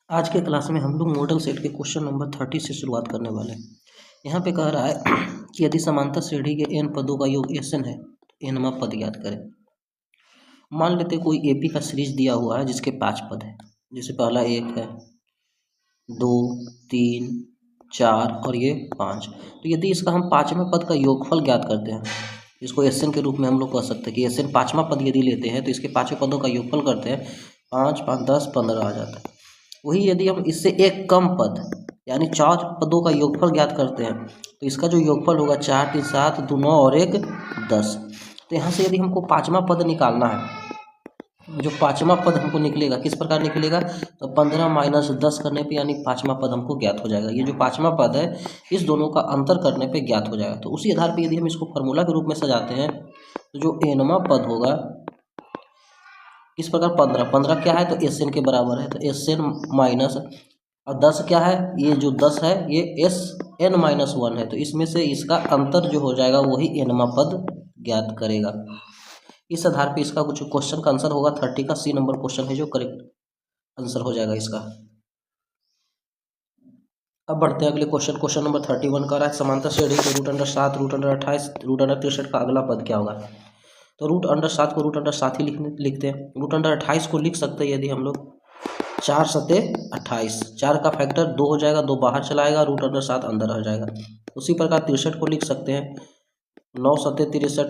आज के क्लास में हम लोग मॉडल सेट के क्वेश्चन नंबर 30 से शुरुआत करने वाले हैं। यहाँ पे कह रहा है कि यदि समांतर श्रेणी के n पदों का योग Sn है तो nवां पद ज्ञात करें। मान लेते कोई AP का सीरीज दिया हुआ है जिसके 5 पद है, जैसे पहला 1 है, 2, 3, 4 और ये 5। तो यदि इसका हम 5वें पद का योगफल ज्ञात करते हैं, इसको Sn के रूप में हम लोग कह सकते हैं कि Sn 5वां पद यदि लेते हैं तो इसके 5वें पदों का योगफल करते हैं, 5, 5, 10, 15 आ जाता है। वही यदि हम इससे एक कम पद यानी 4 पदों का योगफल ज्ञात करते हैं तो इसका जो योगफल होगा 4, 3, 7, 2, 9 और 1, 10। तो यहाँ से यदि हमको 5वां पद निकालना है, जो 5वां पद हमको निकलेगा किस प्रकार निकलेगा, तो 15 माइनस 10 करने पे यानी 5वां पद हमको ज्ञात हो जाएगा। ये जो 5वां पद है इस दोनों का अंतर करने पे ज्ञात हो जाएगा। तो उसी आधार पर यदि हम इसको फॉर्मूला के रूप में सजाते हैं तो जो nवां पद होगा इस प्रकार 15 क्या है तो Sn के बराबर है, तो Sn माइनस और 10 क्या है, ये जो 10 है ये Sn माइनस 1 है, तो इसमें से इसका अंतर जो हो जाएगा वही nवां पद ज्ञात करेगा। इस आधार पे इसका कुछ क्वेश्चन का आंसर होगा 30 का C नंबर क्वेश्चन है जो करेक्ट आंसर हो जाएगा इसका। अब बढ़ते हैं अगले क्वेश्चन नंबर 31 का रहा है समांतर श्रेणी के √7, √28, √63 का अगला पद क्या होगा। तो √7 को √7 ही लिखते हैं। √28 को लिख सकते हैं यदि हम लोग 4 सते 28, 4 का फैक्टर 2 हो जाएगा, 2 बाहर चलाएगा, √7 अंदर आ जाएगा। उसी प्रकार 63 को लिख सकते हैं 9 सते 63,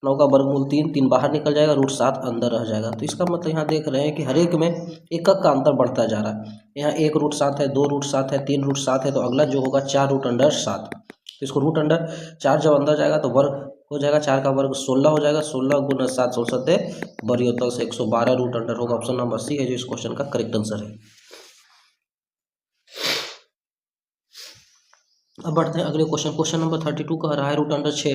9 का वर्गमूल 3, 3 बाहर निकल जाएगा, √7 अंदर रह जाएगा। तो इसका मतलब यहाँ देख रहे हैं कि हर एक में एक का अंतर बढ़ता जा रहा है। यहाँ 1 √7 है, 2 √7 है, 3 √7 है, तो अगला जो होगा 4 √7। तो इसको √4 जब अंदर जाएगा तो वर्ग हो जाएगा, 4 का वर्ग 16 हो जाएगा, 16 गुना 7 16 बरियोतल से 112 √अंडर होगा। ऑप्शन नंबर सी है जो इस क्वेश्चन का करेक्ट आंसर है। अब बढ़ते हैं अगले क्वेश्चन नंबर 32 कह रहा है √6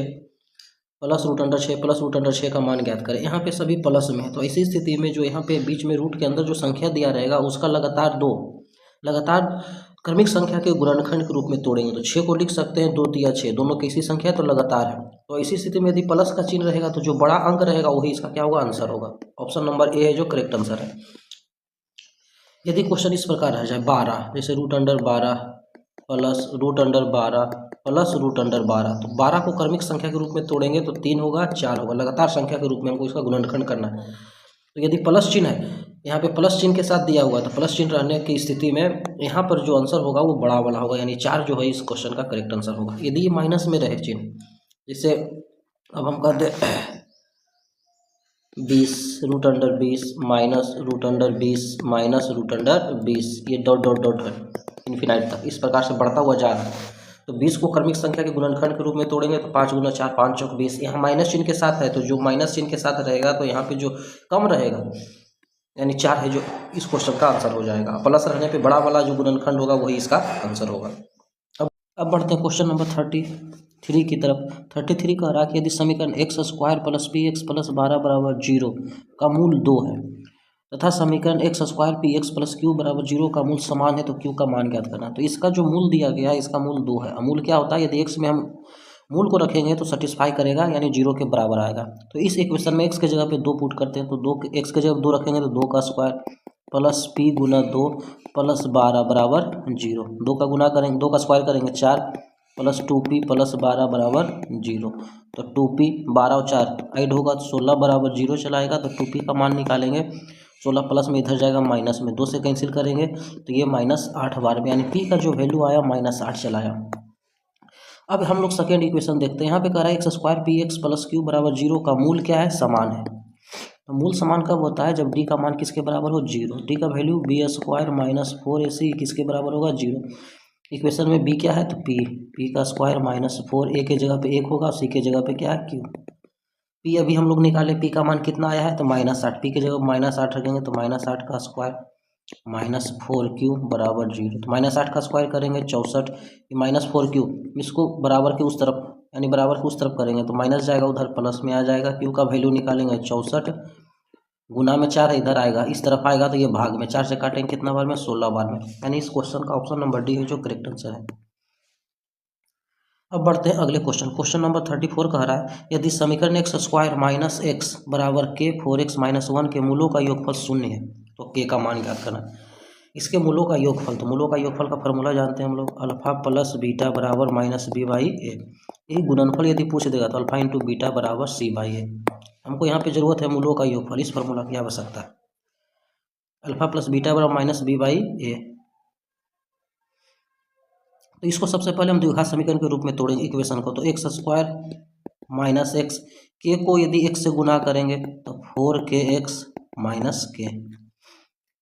प्लस √6 प्लस √6 का मान ज्ञात करें। यहाँ पे सभी प्लस में है, तो ऐसी स्थिति में जो यहाँ पे बीच में रूट के अंदर जो संख्या दिया रहेगा उसका लगातार क्रमिक संख्या के गुणनखंड के रूप में तोड़ेंगे। तो 6 को लिख सकते हैं 2 तिया 6, दोनों कैसी संख्या है तो लगातार है। तो ऐसी स्थिति में यदि प्लस का चिन्ह रहेगा तो जो बड़ा अंक रहेगा वही इसका क्या होगा, आंसर होगा। ऑप्शन नंबर ए है जो करेक्ट आंसर है। यदि क्वेश्चन इस प्रकार रह जाए 12, जैसे √12 प्लस √12 प्लस √12, तो 12 को क्रमिक संख्या के रूप में तोड़ेंगे तो 3 होगा, 4 होगा, लगातार संख्या के रूप में हमको इसका गुणनखंड करना है। तो यदि प्लस चिन्ह है, यहाँ पे प्लस चिन्ह के साथ दिया हुआ है, तो प्लस चिन्ह रहने की स्थिति में यहाँ पर जो आंसर होगा वो बड़ा वाला होगा, यानी 4 जो है इस क्वेश्चन का करेक्ट आंसर होगा। यदि ये माइनस में रहे चिन्ह, जैसे अब हम कहते 20 √20 माइनस √20 माइनस √20, ये डॉट है इन्फिनाइट तक, इस प्रकार से बढ़ता हुआ जा रहा है। तो 20 को क्रमिक संख्या के गुणनखंड के रूप में तोड़ेंगे तो 5 गुना 4 5 चौक 20, यहाँ माइनस चिन्ह के साथ है, तो जो माइनस चिन्ह के साथ रहेगा तो यहाँ पे जो कम रहेगा यानी 4 है जो इस क्वेश्चन का आंसर हो जाएगा। प्लस रहने पे बड़ा वाला जो गुणनखंड होगा वही इसका आंसर होगा। अब बढ़ते हैं क्वेश्चन नंबर 33 की तरफ। 33 कह रहा है कि यदि समीकरण x² + px + 12 = 0 का मूल 2 है तथा समीकरण x² px + q = 0 का मूल समान है तो q का मान ज्ञात करना। तो इसका जो मूल दिया गया है इसका मूल 2 है। मूल क्या होता है, यदि x में हम मूल को रखेंगे तो सेटिस्फाई करेगा यानी 0 के बराबर आएगा। तो इस इक्वेशन में x के जगह पे 2 पुट करते हैं, तो 2 x के जगह 2 रखेंगे तो 2 का स्क्वायर प्लस p गुना 2 प्लस 12 बराबर 0। 2 का गुना करेंगे, 2 का स्क्वायर करेंगे 4 प्लस 2p प्लस 12 बराबर 0। तो 2p 12 और 4 ऐड होगा तो 16 बराबर 0 चलाएगा, तो 2p का मान निकालेंगे। 16 प्लस में इधर जाएगा माइनस में, 2 से कैंसिल करेंगे तो ये -8 बार में, यानी p का जो वैल्यू आया -8 चलाया। अब हम लोग सेकेंड इक्वेशन देखते हैं। यहाँ पे कह रहा है x² px + q = 0 का मूल क्या है, समान है। तो मूल समान कब होता है, जब d का मान किसके बराबर हो, 0। d का वैल्यू b² - 4ac किसके बराबर होगा, 0। इक्वेशन में b क्या है तो p का स्क्वायर -4, a के जगह पे 1 होगा, c के जगह पे क्या है q। p अभी हम लोग निकाले, p का मान कितना आया है तो -8, p के जगह -8 रखेंगे तो -8 का स्क्वायर -4q बराबर 0। तो -8 का स्क्वायर करेंगे 64, -4q इसको बराबर के उस तरफ यानी बराबर के उस तरफ करेंगे तो माइनस जाएगा उधर, प्लस में आ जाएगा। q का वैल्यू निकालेंगे 64 गुना में 4 इधर आएगा, इस तरफ आएगा तो ये भाग में 4 से काटेंगे कितना बार में, 16 बार में, यानी इस क्वेश्चन का ऑप्शन नंबर डी है जो करेक्ट आंसर है। अब बढ़ते हैं अगले क्वेश्चन नंबर 34 कह रहा है यदि समीकरण x² - x = k 4x - 1 के मूलों का योगफल 0 है तो k का मान ज्ञात करना। इसके मूलों का योगफल, तो मूलों का योगफल का फॉर्मूला जानते हैं हम लोग, अल्फा प्लस बीटा बराबर माइनस बी बाई ए। ये गुणनफल यदि पूछ देगा तो अल्फा इंटू बीटा बराबर सी बाई ए। हमको यहाँ पे जरूरत है मूलों का योगफल, इस फॉर्मूला की आवश्यकता है। अल्फा प्लस बीटा बराबर माइनस बी बाई ए। तो इसको सबसे पहले हम द्विघात समीकरण के रूप में तोड़ेंगे इक्वेशन को। तो एक्स स्क्वायर माइनस एक्स, के को यदि एक्स से गुना करेंगे तो 4kx माइनस के,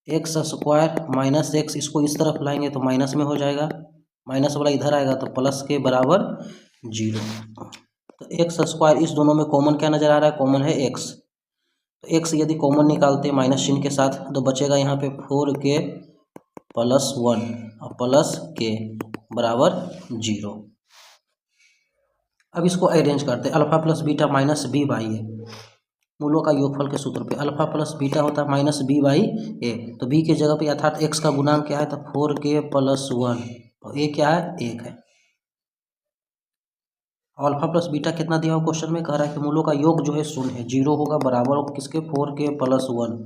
एक्स स्क्वायर माइनस एक्स, इसको इस तरफ लाएंगे तो माइनस में हो जाएगा, माइनस वाला इधर आएगा तो प्लस के बराबर 0। तो एक्स स्क्वायर, इस दोनों में कॉमन क्या नज़र आ रहा है, कॉमन है एक्स। तो एक्स यदि कॉमन निकालते हैं माइनस चिन्ह के साथ तो बचेगा यहाँ पे 4k प्लस 1 और प्लस के बराबर 0। अब इसको अरेंज करते हैं, alpha plus beta minus B by A, मूलों का योगफल के सूत्र पे अल्फा प्लस बीटा होता है माइनस बी बाई ए। तो बी के जगह पे अर्थात एक्स का गुणांक क्या है, तो 4k प्लस 1 और ए क्या है, 1 है। अल्फा प्लस बीटा कितना दिया हुआ क्वेश्चन में, कह रहा है कि मूलों का योग जो है 0 है, 0 होगा, बराबर होगा किसके, 4k प्लस 1।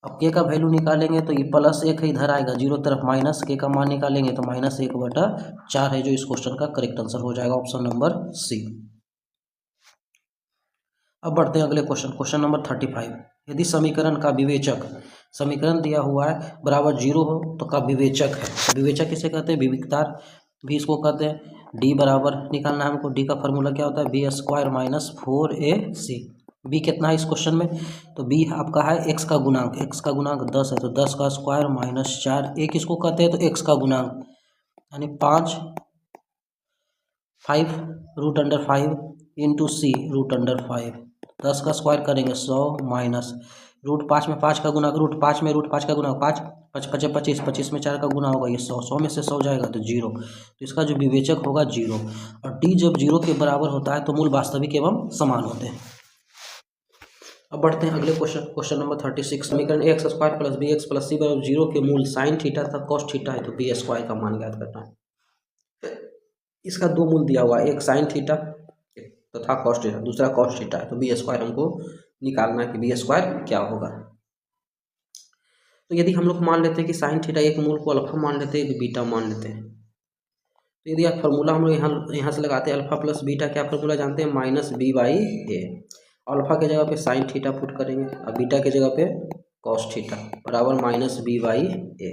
अब के का वैल्यू निकालेंगे तो ये प्लस 1 है, इधर आएगा 0 तरफ, माइनस के का मान निकालेंगे तो माइनस 1/4 है, जो इस क्वेश्चन का करेक्ट आंसर हो जाएगा, ऑप्शन नंबर सी। अब बढ़ते हैं अगले क्वेश्चन, क्वेश्चन नंबर 35। यदि समीकरण का विवेचक, समीकरण दिया हुआ है बराबर 0 हो तो का विवेचक है, विवेचक किसे कहते हैं, विविक्तार भी इसको कहते हैं। डी बराबर निकालना है हमको, डी का फॉर्मूला क्या होता है, B square minus 4ac। B कितना है इस क्वेश्चन में, तो बी आपका है एक्स का गुणांक, एक्स का गुणांक 10 है, तो 10 का स्क्वायर माइनस 4। ए किसको कहते हैं, तो एक्स का गुणांक, यानी 5 रूट अंडर 5 इंटू सी रूट अंडर 5। 10 का स्क्वायर करेंगे 100 माइनस रूट 5 में 5 का गुना, रूट 5 में रूट 5 का गुना 5, 5 5 25, 25 में 4 का गुना होगा, ये 100, 100 में से 100 जाएगा तो 0। तो इसका जो विवेचक होगा 0, और डी जब 0 के बराबर होता है तो मूल वास्तविक एवं समान होते हैं। अब बढ़ते हैं अगले क्वेश्चन, क्वेश्चन नंबर 36। समीकरण X square plus B X plus C बराबर 0 के मूल साइन थीटा तथा कॉस थीटा है, तो बी स्क्वायर का मान ज्ञात करना है। इसका दो मूल दिया हुआ है, एक साइन थीटा तथा कॉस थीटा, दूसरा कॉस थीटा है, तो बी स्क्वायर हमको निकालना है कि बी स्क्वायर क्या होगा। तो यदि हम लोग मान लेते हैं कि साइन थीटा एक मूल को अल्फा मान लेते हैं, एक बीटा मान लेते हैं, तो यदि आप फॉर्मूला हम लोग यहाँ से लगाते हैं, अल्फा प्लस बीटा क्या फॉर्मूला जानते हैं, minus B by A. Alpha के जगह पे साइन थीटा पुट करेंगे और बीटा के जगह पे कॉस थीटा बराबर minus B by A.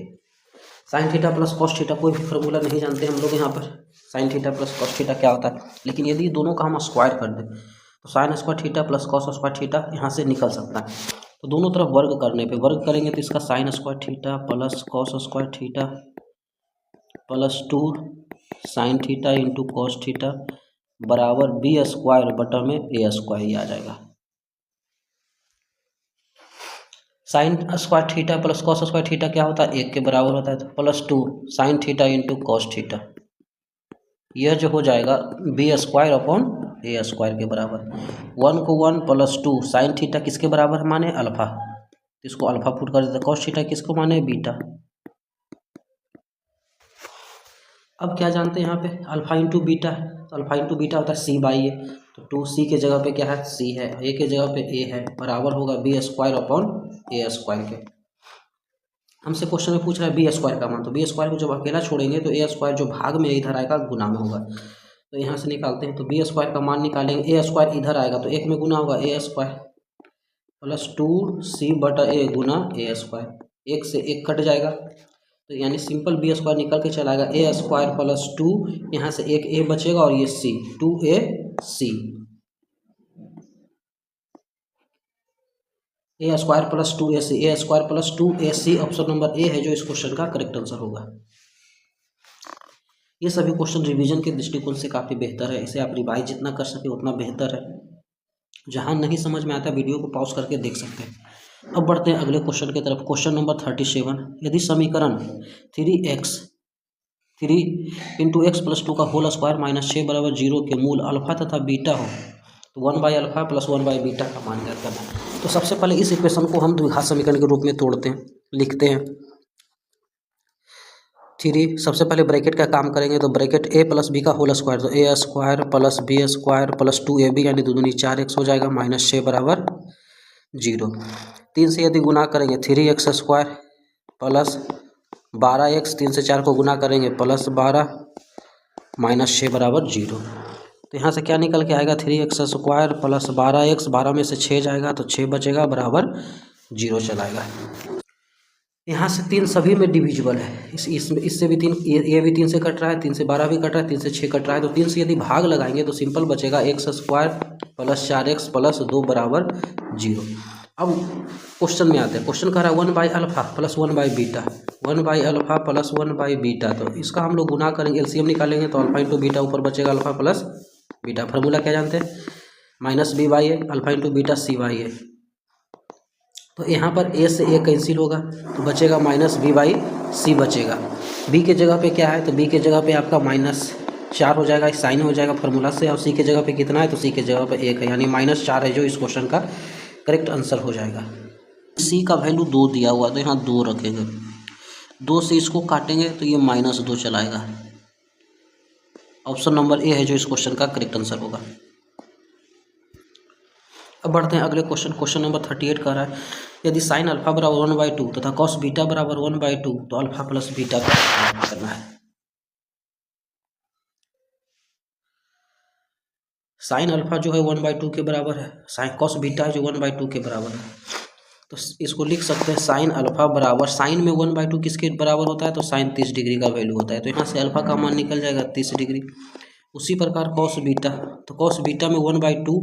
Sine theta plus cos theta कोई भी फॉर्मूला नहीं जानते हम लोग यहाँ पर, sine theta plus cos theta क्या होता है, लेकिन यदि दोनों का हम स्क्वायर कर दें तो sine square theta plus cos square theta यहाँ से निकल सकता है। तो दोनों तरफ वर्ग करने पे, वर्ग करेंगे तो इसका sine square theta plus cos square theta plus 2 sine theta into cos theta बराबर बी स्क्वायर बटा में ए स्क्वायर ही आ जाएगा। Sine square theta plus cos square theta क्या होता है, 1 के बराबर होता है, तो plus 2 sine theta into cos theta, यह जो हो जाएगा बी स्क्वायर अपॉन ए स्क्वायर के बराबर। 1 को 1 प्लस 2 साइन थीटा किसके बराबर माने, अल्फा, इसको अल्फा पुट कर देते, कॉस थीटा किसको माने, बीटा। अब क्या जानते हैं यहाँ पे, अल्फा इंटू बीटा, तो अल्फा इंटू बीटा होता है सी बाई ए, तो 2c के जगह पे क्या है, c है, a के जगह पे a है, बराबर होगा बी स्क्वायर अपॉन ए स्क्वायर के। हमसे क्वेश्चन में पूछ रहा है बी स्क्वायर का मान, तो बी स्क्वायर को जब अकेला छोड़ेंगे तो ए स्क्वायर जो भाग में इधर आएगा गुना में होगा, तो यहाँ से निकालते हैं, तो बी स्क्वायर का मान निकालेंगे, ए स्क्वायर इधर आएगा तो 1 में गुना होगा ए स्क्वायर प्लस 2c बटा ए गुना ए स्क्वायर, 1 से 1 कट जाएगा, तो यानी सिंपल बी स्क्वायर निकल के चला आएगा, ए स्क्वायर प्लस 2, यहाँ से एक ए बचेगा और ये सी, 2ac, A square plus 2ac, A square plus 2ac option number A है जो इस क्वेश्चन का करेक्ट आंसर होगा। ये सभी क्वेश्चन रिवीजन के दृष्टिकोण से काफ़ी बेहतर है, इसे आप रिवाइज जितना कर सके उतना बेहतर है। जहाँ नहीं समझ में आता वीडियो को पॉज करके देख सकते हैं। अब बढ़ते हैं अगले क्वेश्चन की तरफ, क्वेश्चन नंबर 37। यदि समीकरण 3x इंटू एक्स प्लस 2 का होल स्क्वायर माइनस 6 बराबर 0 के मूल अल्फा तथा बीटा हो, तो 1 by alpha plus 1 by beta का मान ज्ञात करना है। तो सबसे पहले इस इक्वेशन को हम द्विघात समीकरण के रूप में तोड़ते हैं, लिखते हैं 3, सबसे पहले ब्रैकेट का काम करेंगे, तो ब्रैकेट a प्लस बी का होल स्क्वायर, तो A square plus B square plus 2ab यानी 2 दूनी 4x हो जाएगा, माइनस 6 बराबर 0। 3 से यदि गुना करेंगे 3x स्क्वायर प्लस 12x 3 से 4 को गुना करेंगे +12 -6 बराबर 0। तो यहाँ से क्या निकल के आएगा 3x² प्लस 12x, 12 में से 6 जाएगा तो 6 बचेगा बराबर 0 चलाएगा। यहाँ से 3 सभी में डिविजिबल है, इससे भी 3, ये भी 3 से कट रहा है, 3 से 12 भी कट रहा है, 3 से 6 कट रहा है, तो 3 से यदि भाग लगाएंगे तो सिंपल बचेगा x² प्लस 4x प्लस 2 बराबर 0। अब क्वेश्चन में आते हैं, क्वेश्चन कह रहा है 1/α प्लस 1/β, 1/α प्लस 1/β, तो इसका हम लोग गुना करेंगे, एलसीएम निकालेंगे तो अल्फा इंटू बीटा ऊपर बचेगा अल्फा प्लस बीटा। फार्मूला क्या जानते हैं, -b/a alpha into beta c/a। तो यहाँ पर a से a कैंसिल होगा तो बचेगा -b/c बचेगा। b के जगह पे क्या है, तो b के जगह पे आपका -4 हो जाएगा, साइन हो जाएगा फार्मूला से, और c के जगह पे कितना है, तो c के जगह पे 1 है, यानी -4 है जो इस क्वेश्चन का करेक्ट आंसर हो जाएगा। c का वैल्यू 2 दिया हुआ तो यहाँ 2 रखेंगे, 2 से इसको काटेंगे तो ये -2 चलाएगा। ऑप्शन नंबर ए है जो इस क्वेश्चन का करेक्ट आंसर होगा। अब बढ़ते हैं अगले क्वेश्चन, क्वेश्चन नंबर 38 कह रहा है यदि साइन अल्फा बराबर 1/2 तथा कॉस बीटा बराबर 1/2 तो अल्फा प्लस बीटा का करना है। साइन अल्फा जो है 1/2 के बराबर है, साइन कॉस बीटा जो 1/2 के बराबर है, तो इसको लिख सकते हैं साइन अल्फा बराबर, साइन में 1/2 किसके बराबर होता है, तो साइन 30 डिग्री का वैल्यू होता है, तो यहाँ से अल्फा का मान निकल जाएगा 30 डिग्री। उसी प्रकार कॉस बीटा, तो कॉस बीटा में 1/2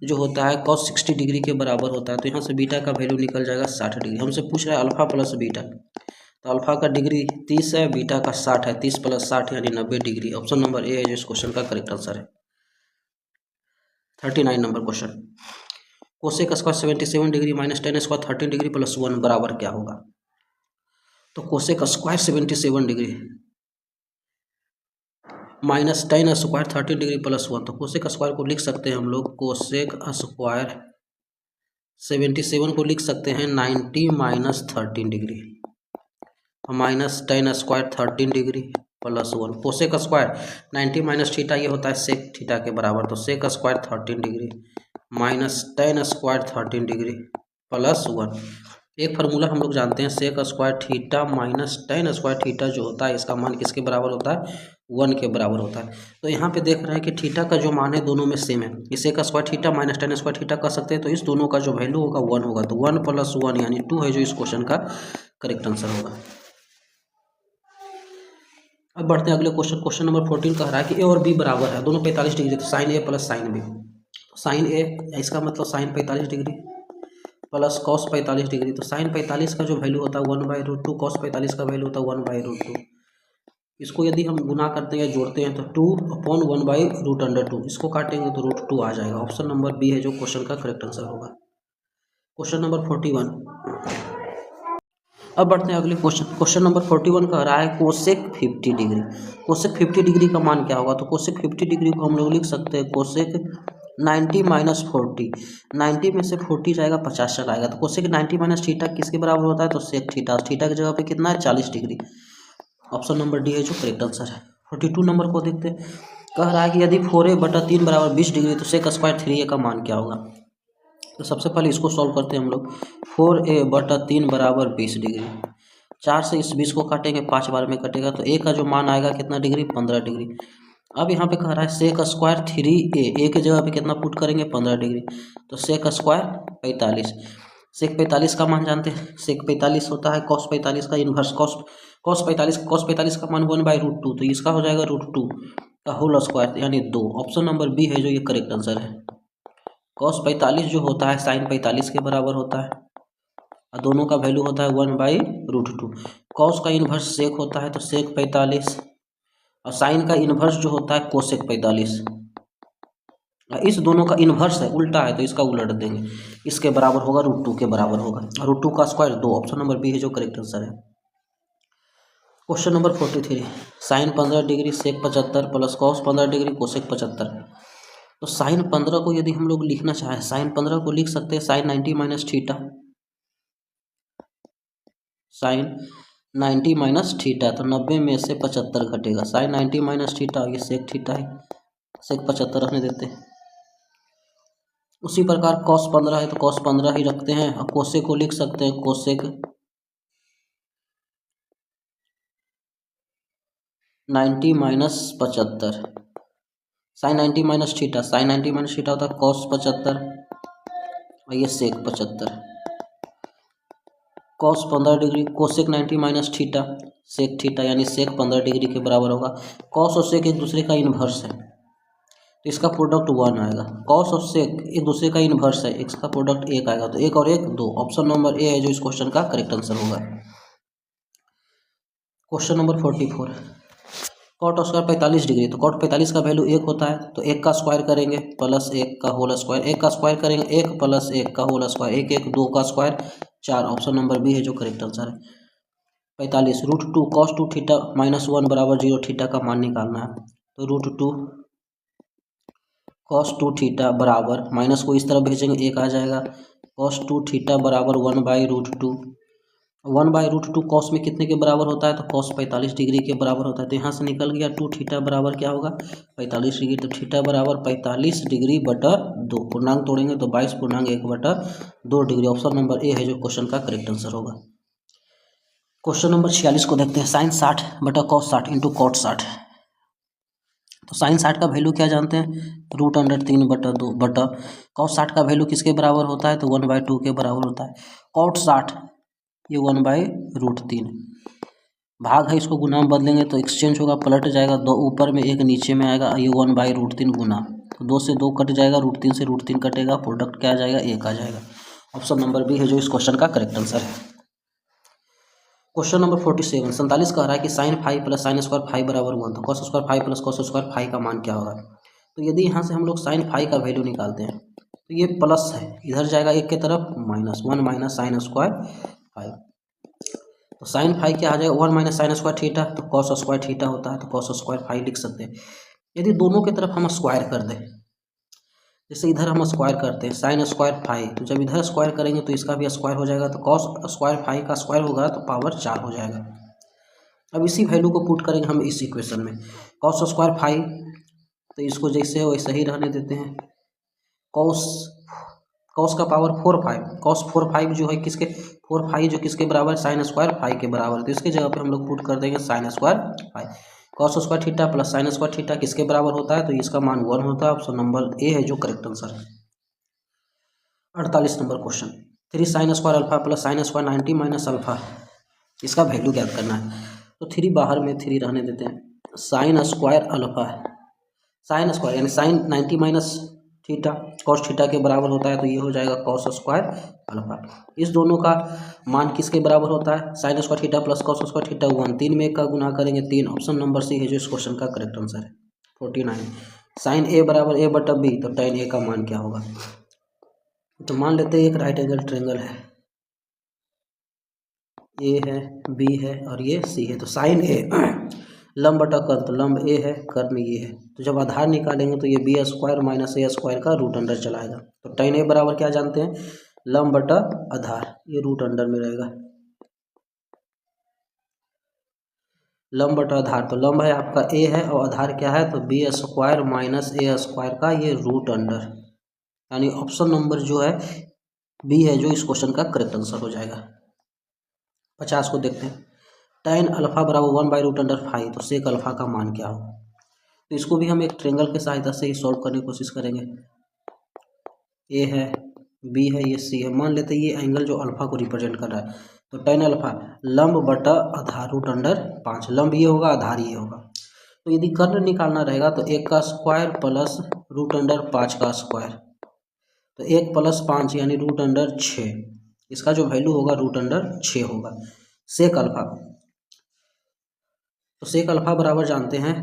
जो होता है कॉस 60 डिग्री के बराबर होता है, तो यहाँ से बीटा का वैल्यू निकल जाएगा 60 डिग्री। हमसे पूछ रहा है अल्फा प्लस बीटा, तो अल्फा का डिग्री 30 है, बीटा का 60 है, 30 + 60 यानी 90 डिग्री। ऑप्शन नंबर ए है जो इस क्वेश्चन का करेक्ट आंसर है। 39 number question, cosec square 77 degree minus tan square 13 degree plus 1 बराबर क्या होगा। तो cosec square 77 degree minus tan square 13 degree plus 1, तो कोसेक स्क्वायर को लिख सकते हैं हम लोग, कोसेक स्क्वायर 77 को लिख सकते हैं 90 minus 13 degree, minus tan square 13 degree plus 1। Cosec square 90 minus theta ये होता है सेक थीटा के बराबर, तो sec square 13 degree minus tan square 13 degree plus 1। एक फार्मूला हम लोग जानते हैं, sec square theta minus tan square theta जो होता है इसका मान किसके बराबर होता है, 1 के बराबर होता है। तो यहाँ पे देख रहे हैं कि थीटा का जो मान है दोनों में सेम है, इसे का square theta minus tan square theta कर सकते हैं, तो इस दोनों का जो वैल्यू होगा 1 होगा, तो 1 + 1 यानी 2 है जो इस क्वेश्चन का करेक्ट आंसर होगा। अब बढ़ते हैं अगले क्वेश्चन, क्वेश्चन नंबर 14 कह रहा है कि ए और बी बराबर है, दोनों 45 डिग्री, तो sine A plus sine B, sine A इसका मतलब sine 45 degree plus cos 45 degree, तो साइन 45 का जो वैल्यू होता है 1/√2, कॉस 45 का वैल्यू होता है 1/√2। इसको यदि हम गुना करते हैं जोड़ते हैं तो 2/1/√2, इसको काटेंगे तो √2 आ जाएगा। ऑप्शन नंबर बी है जो क्वेश्चन का करेक्ट आंसर होगा। क्वेश्चन नंबर 41, अब बढ़ते हैं अगले क्वेश्चन, क्वेश्चन नंबर 41 कह रहा है कोसेक 50 डिग्री, कोसेक 50 डिग्री का मान क्या होगा। तो कोसेक 50 डिग्री को हम लोग लिख सकते हैं कोसेक 90 माइनस 40, 90 में से 40 जाएगा 50 चलाएगा, तो कोसेक 90 माइनस थीटा किसके बराबर होता है, तो सेक थीटा, थीटा की जगह पे कितना है 40 डिग्री। ऑप्शन नंबर डी है जो करेक्ट आंसर है। 42 नंबर को देखते हैं, कह रहा है कि यदि 4a/3 बराबर 20 डिग्री तो सेक स्क्वायर 3a का मान क्या होगा। तो सबसे पहले इसको सॉल्व करते हैं हम लोग, 4a/3 बराबर 20 डिग्री, 4 से इस 20 को काटेंगे 5 बार में कटेगा, तो a का जो मान आएगा कितना डिग्री, 15 डिग्री। अब यहाँ पे कह रहा है सेक स्क्वायर 3a, ए के जगह पे कितना पुट करेंगे 15 डिग्री, तो सेक स्क्वायर 45, सेक 45 का मान जानते हैं, सेक 45 होता है कॉस 45 का इन्वर्स, कॉस 45 का मान 1/√2, तो इसका हो जाएगा √2 का होल स्क्वायर यानी 2। ऑप्शन नंबर बी है जो ये करेक्ट आंसर है। कॉस 45 जो होता है साइन 45 के बराबर होता है, और दोनों का वैल्यू होता है 1/√2। कॉस का इन्वर्स सेक होता है तो सेक 45, और साइन का इन्वर्स जो होता है कोसेक 45, इस दोनों का इन्वर्स है उल्टा है तो इसका उलट देंगे, इसके बराबर होगा √2 के बराबर होगा, √2 का स्क्वायर 2। ऑप्शन नंबर बी है जो करेक्ट आंसर है। क्वेश्चन नंबर 43, साइन 15 डिग्री सेक 75 प्लस कॉस 15 डिग्री कोसेक 75, तो साइन 15 को यदि हम लोग लिखना चाहें, साइन 15 को लिख सकते हैं sine 90 minus theta, sine 90 minus theta, तो 90 में से 75 घटेगा, साइन 90 माइनस थीटा, ये सेक थीटा है, सेक 75 रखने देते हैं। उसी प्रकार कॉस 15 है तो कॉस 15 ही रखते हैं, और कोसेक को लिख सकते हैं cosec 90 minus 75, sine 90 minus theta, sine 90 minus theta होता है कॉस 75 और ये sec 75, cos 15 degree, cosec 90 minus theta, sec theta यानी सेक 15 डिग्री के बराबर होगा। कॉस और सेक एक दूसरे का इन्वर्स है तो इसका प्रोडक्ट 1 आएगा। कॉस और सेक एक दूसरे का इन्वर्स है, इसका प्रोडक्ट 1 आएगा, तो 1 और 1 2। ऑप्शन नंबर ए है जो इस क्वेश्चन का करेक्ट आंसर होगा। Question number 44, cot square 45 degree, तो कॉट 45 का वैल्यू 1 होता है, तो 1 का स्क्वायर करेंगे प्लस 1 का होल स्क्वायर, 1 का स्क्वायर करेंगे 1 प्लस 1 का होल स्क्वायर, 1 1 2 का स्क्वायर 4। ऑप्शन नंबर बी है जो करेक्ट आंसर है। 45 √2 cos 2 थीटा माइनस 1 बराबर 0 थीटा का मान निकालना है, तो √2 cos 2 थीटा बराबर, माइनस को इस तरफ भेजेंगे 1 आ जाएगा, cos 2 थीटा बराबर 1/√2, 1/√2 कॉस में कितने के बराबर होता है, तो कॉस 45 डिग्री के बराबर होता है, तो यहाँ से निकल गया 2 थीटा बराबर क्या होगा 45 डिग्री, तो थीटा बराबर 45 डिग्री बटा 2, पूर्णांक तोड़ेंगे तो 22.1/2 डिग्री। ऑप्शन नंबर ए है जो क्वेश्चन का करेक्ट आंसर होगा। क्वेश्चन नंबर 46 को देखते हैं, साइन 60 बटा कॉस 60 इंटू कॉट 60, तो साइन 60 का वैल्यू क्या जानते हैं, √3 बटा 2 बटा कॉस 60 का वैल्यू किसके बराबर होता है, तो 1/2 के बराबर होता है। कॉट 60 ये 1/√3 भाग है, इसको गुना में बदलेंगे तो एक्सचेंज होगा, पलट जाएगा, 2 ऊपर में 1 नीचे में आएगा, ये 1/√3 गुना, तो 2 से 2 कट जाएगा, √3 से √3 कटेगा, प्रोडक्ट क्या आ जाएगा 1 आ जाएगा। ऑप्शन नंबर बी है जो इस क्वेश्चन का करेक्ट आंसर है। क्वेश्चन नंबर 47, 47 कह रहा है कि साइन 5 प्लस साइन स्क्वायर 5 बराबर 1, तो cos square 5 plus cos square 5 का मान क्या होगा। तो यदि यहाँ से हम लोग साइन 5 का वैल्यू निकालते हैं तो ये प्लस है, इधर जाएगा 1 के तरफ, -1 माइनस साइन स्क्वायर 5, तो साइन 5 क्या आ जाएगा 1 माइनस साइन स्क्वायर थीटा, तो कॉस स्क्वायर थीटा होता है, तो कॉस स्क्वायर 5 लिख सकते हैं। यदि दोनों की तरफ हम स्क्वायर कर दें, जैसे इधर हम स्क्वायर करते हैं साइन स्क्वायर 5, तो जब इधर स्क्वायर करेंगे तो इसका भी स्क्वायर हो जाएगा, तो कॉस स्क्वायर 5 का स्क्वायर होगा तो पावर 4 हो जाएगा। अब इसी वैल्यू को पुट करेंगे हम इस इक्वेशन में, कॉस स्क्वायर 5, तो इसको जैसे हो वैसे ही रहने देते हैं, कॉस का पावर 4/5, कॉस 4/5 जो है किसके 4/5 जो किसके बराबर साइन स्क्वायर 5 के बराबर, तो इसके जगह पे हम लोग पुट कर देंगे sine square 5, cos square theta plus sine square theta किसके बराबर होता है, तो इसका मान 1 होता है। ऑप्शन नंबर ए है जो करेक्ट आंसर है। 48 number question, 3 sign square alpha plus sine square 90 minus alpha, इसका वैल्यू ज्ञात करना है, तो 3 बाहर में 3 रहने देते हैं, sine square alpha, sine square यानी sine 90 minus theta cos theta के बराबर होता है, तो ये हो जाएगा कॉस स्क्वायर अल्फा। इस दोनों का मान किसके बराबर होता है, sine square theta plus cos square theta 1, 3 में 1 का गुना करेंगे 3। ऑप्शन नंबर सी है जो इस क्वेश्चन का करेक्ट आंसर है। 49, साइन ए बराबर ए बटा बी, तो tan ए का मान क्या होगा, तो मान लेते हैं एक राइट एंगल ट्रायंगल है, ए है बी है और ये सी है, तो साइन ए लंब बटा कर्ण, तो लंब ए है कर्ण ये है, तो जब आधार निकालेंगे तो ये बी स्क्वायर माइनस ए स्क्वायर का रूट अंडर चलाएगा, तो tan ए बराबर क्या जानते हैं लंब बटा आधार, ये रूट अंडर में रहेगा, लंब बटा आधार, तो लंब है आपका ए है और आधार क्या है, तो बी स्क्वायर माइनस ए स्क्वायर का ये रूट अंडर, यानी ऑप्शन नंबर जो है बी है जो इस क्वेश्चन का करेक्ट आंसर हो जाएगा। 50 को देखते हैं, tan अल्फा बराबर 1/√5, तो सेक अल्फा का मान क्या हो, तो इसको भी हम एक ट्रायंगल की सहायता से ही सॉल्व करने की कोशिश करेंगे। ए है बी है ये सी है, मान लेते हैं ये एंगल जो अल्फा को रिप्रेजेंट कर रहा है, तो tan अल्फा लंब बटा आधार रूट अंडर 5, लंब ये होगा आधार ये होगा, तो यदि कर्ण निकालना रहेगा तो 1 का स्क्वायर प्लस रूट अंडर 5 का स्क्वायर, तो 1 + 5 यानी रूट अंडर 6, इसका जो वैल्यू होगा रूट अंडर 6 होगा। सेक अल्फा, तो सेक अल्फा बराबर जानते हैं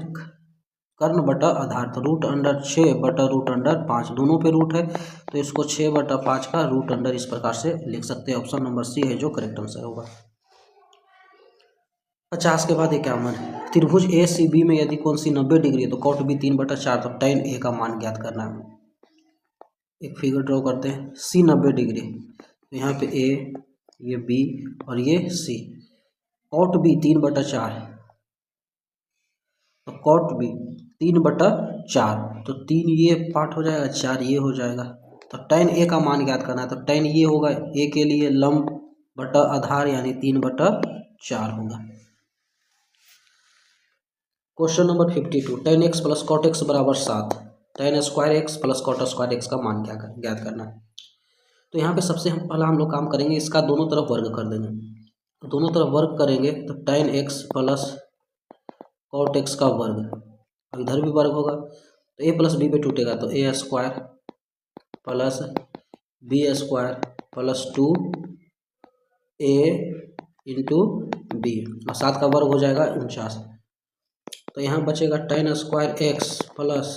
कर्ण बटा आधार, तो रूट अंडर 6 बटा रूट अंडर 5, दोनों पे रूट है तो इसको 6 बटा 5 का रूट अंडर इस प्रकार से लिख सकते हैं। ऑप्शन नंबर सी है जो करेक्ट आंसर होगा। 50 के बाद 51, त्रिभुज ए सी बी में यदि कोण सी 90 डिग्री है तो कॉट बी 3/4, तो tan ए का मान ज्ञात करना है। एक फिगर ड्रॉ करते हैं, सी 90 डिग्री, तो यहाँ पे ए ये बी और ये सी, कॉट बी 3/4, तो कॉट बी 3/4, तो 3 ये पार्ट हो जाएगा 4 ये हो जाएगा, तो tan ए का मान ज्ञात करना है, तो tan ये होगा ए के लिए लंब बटा आधार यानी 3/4 होगा। Question number 52, tan X plus cot X बराबर 7, tan square X plus cot square X का मान ज्ञात करना है। तो यहाँ पे सबसे पहला हम लोग काम करेंगे, इसका दोनों तरफ वर्ग कर देंगे। तो दोनों तरफ वर्ग करेंगे तो tan X plus cot X का वर्ग, और इधर भी वर्ग होगा तो ए प्लस बी पे टूटेगा, तो A square plus B square plus 2a into B, और 7 का वर्ग हो जाएगा 49। तो यहाँ बचेगा tan square X plus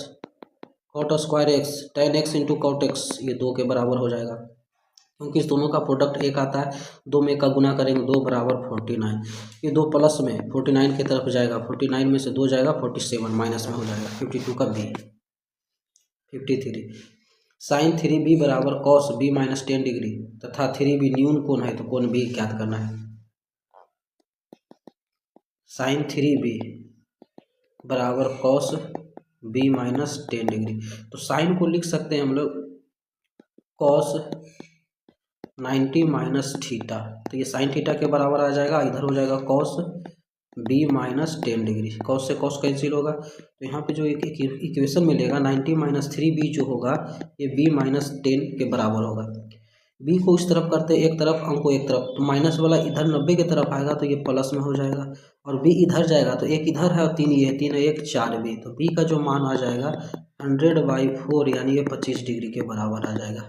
cot square X, tan X into cot X, ये 2 के बराबर हो जाएगा, क्योंकि इस दोनों का प्रोडक्ट एक आता है। 2 में का गुना करेंगे, 2 बराबर 49, ये 2 प्लस में 49 की तरफ जाएगा, 49 में से 2 जाएगा 47, माइनस में हो जाएगा 52 का बी। 53, साइन 3b बराबर कॉस b माइनस 10 डिग्री तथा 3b न्यून कोण है, तो कोण b ज्ञात करना है। साइन 3b बराबर कॉस b माइनस 10 डिग्री, तो साइन को लिख सकते हैं हम लोग कॉस 90 माइनस थीटा, तो ये साइन थीटा के बराबर आ जाएगा, इधर हो जाएगा cos b minus 10 degree, cos से कॉस कैंसिल होगा, तो यहाँ पे जो एक इक्वेशन मिलेगा 90 माइनस 3b जो होगा ये b माइनस 10 के बराबर होगा। b को इस तरफ करते एक तरफ, अंक को एक तरफ, तो माइनस वाला इधर 90 की तरफ आएगा तो ये प्लस में हो जाएगा, और b इधर जाएगा तो एक इधर है और 3 ये है, 3 1 4b, तो b का जो मान आ जाएगा 100/4, यानी ये 25 डिग्री के बराबर आ जाएगा।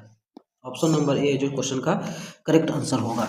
ऑप्शन नंबर ए जो क्वेश्चन का करेक्ट आंसर होगा।